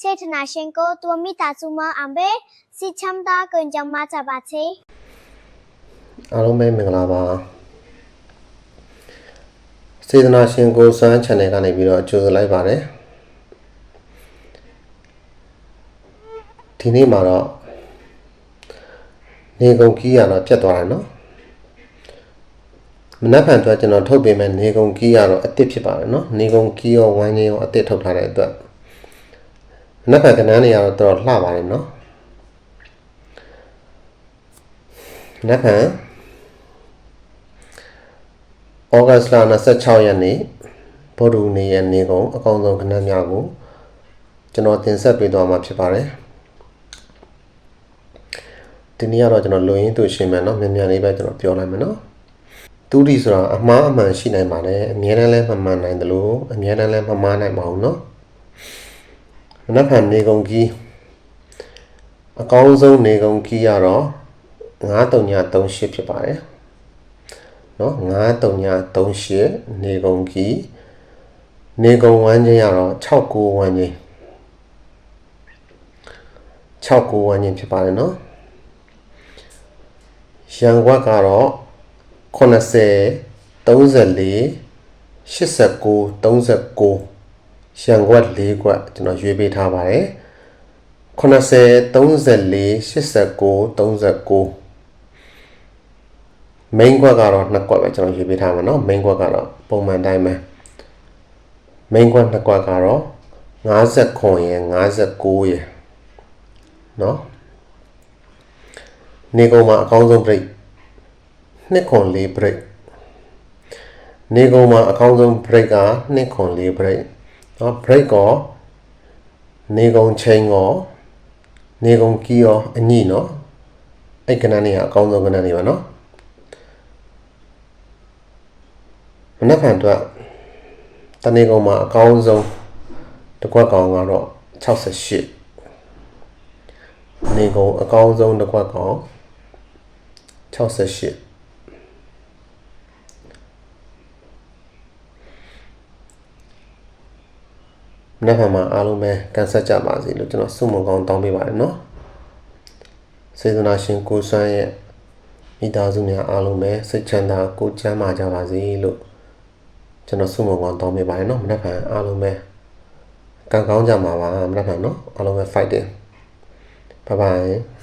စေတနာရှင်ကိုသူမိသားစုမအံဘေစီချမ်းသာကွန်ကြောင့်မကြပါစေအားလုံးပဲမင်္ဂလာပါစေတနာရှင်ကိုစွမ်း channel ကနေပြီးတော့ကြိုဆိုလိုက်ပါတယ်ဒီနေ့မှာတော့နေကုန်ကြီးရတော့ပြတ်သွားတယ်နော်မနက်ဖြန်အတွက်ကျွန်တော်ထုတ်ပေးမယ်နေကုန်ကြီးရတော့အစ်စ်ဖြစ်ပါတယ်နော်နေကုန်ကြီးရောဝိုင်းကြီးရောအစ်စ်ထုတ်ထားတဲ့အတွက်မနက်ဖြန်ကဏ္ဍနေရတော့တော်လှပါတယ်နော်မနက်ဖြန်ဩဂတ်စ်လ26ရက်နေ့ဗုဒ္ဓနေ့ရဲ့နေကုန်အကောင်းဆုံးကဏ္ဍများကိုကျွန်တော်တင်ဆက်ပေးသွားမှာဖြစ်ပါတယ်ဒီနေ့ကတော့ကျွန်တော်လူရင်းသူရှင်းမယ်နော်မြန်မြန်လေးပဲကျွန်တော်ပြောလိုက်မယ်နော်တူဒီဆိုတာအမှားအမှန်ရှိနိုင်ပါတယ်အမြဲတမ်းလည်းမမှန်နိုင်တယ်လို့အမြဲတမ်းလည်းမမှားနိုင်ပါဘူးနော်မနက်ဖြန်နေကုန်ကြီးအကောင်းဆုံးနေကုန်ကြီးရတော့9338ဖြစ်ပါတယ်နော်9338နေကုန်ကြီးနေကုန်ဝမ်းချင်းရတော့69ဝမ်းချင်း69ဝမ်းချင်းဖြစ်ပါတယ်နော်ရန်ကွက်ကတော့80 34 89 39ရန်ကွက်4ကွက်ကျွန်တော်ရွေးပေးထားပါတယ်80 34 89 39 main ကွက်ကတော့2ကွက်ပဲကျွန်တော်ရွေးပေးထားမှာเนาะ main ကွက်ကတော့ပုံမှန်တိုင်းပဲ main ကွက်2ကွက်ကတော့59ရယ်59ရယ်เนาะနေကုန်မှာအကောင်းဆုံး break 2.4 break နေကုန်မှာအကောင်းဆုံး break က2.4 break เนาะ break ကောနေကုန်ချိန်ကောနေကုန်ကြီးရောအညိเนาะအဲ့ကဏ္ဍနေကအကောင်းဆုံးကဏ္ဍနေပါเนาะမနက်ဖြန်အတွက်တနေကုန်မှာအကောင်းဆုံးတစ်ကွက်ကောင်ကတော့68နေကုန်အကောင်းဆုံးတစ်ကွက်ကောင်68မနက်ဖြန်မှာအားလုံးပဲကန်ဆက်ကြပါစေလို့ကျွန်တော်ဆုမွန်ကောင်းတောင်းပေးပါတယ်เนาะစေတနာရှင်ကိုစွမ်းရဲ့မိသားစုများအားလုံးပဲစိတ်ချမ်းသာကိုကျန်းမာကြပါစေလို့ကျွန်တော်ဆုမွန်ကောင်းတောင်းပေးပါတယ်เนาะမနက်ဖြန်အားလုံးပဲကံကောင်းကြပါပါမနက်ဖြန်เนาะအားလုံးပဲ fighting bye bye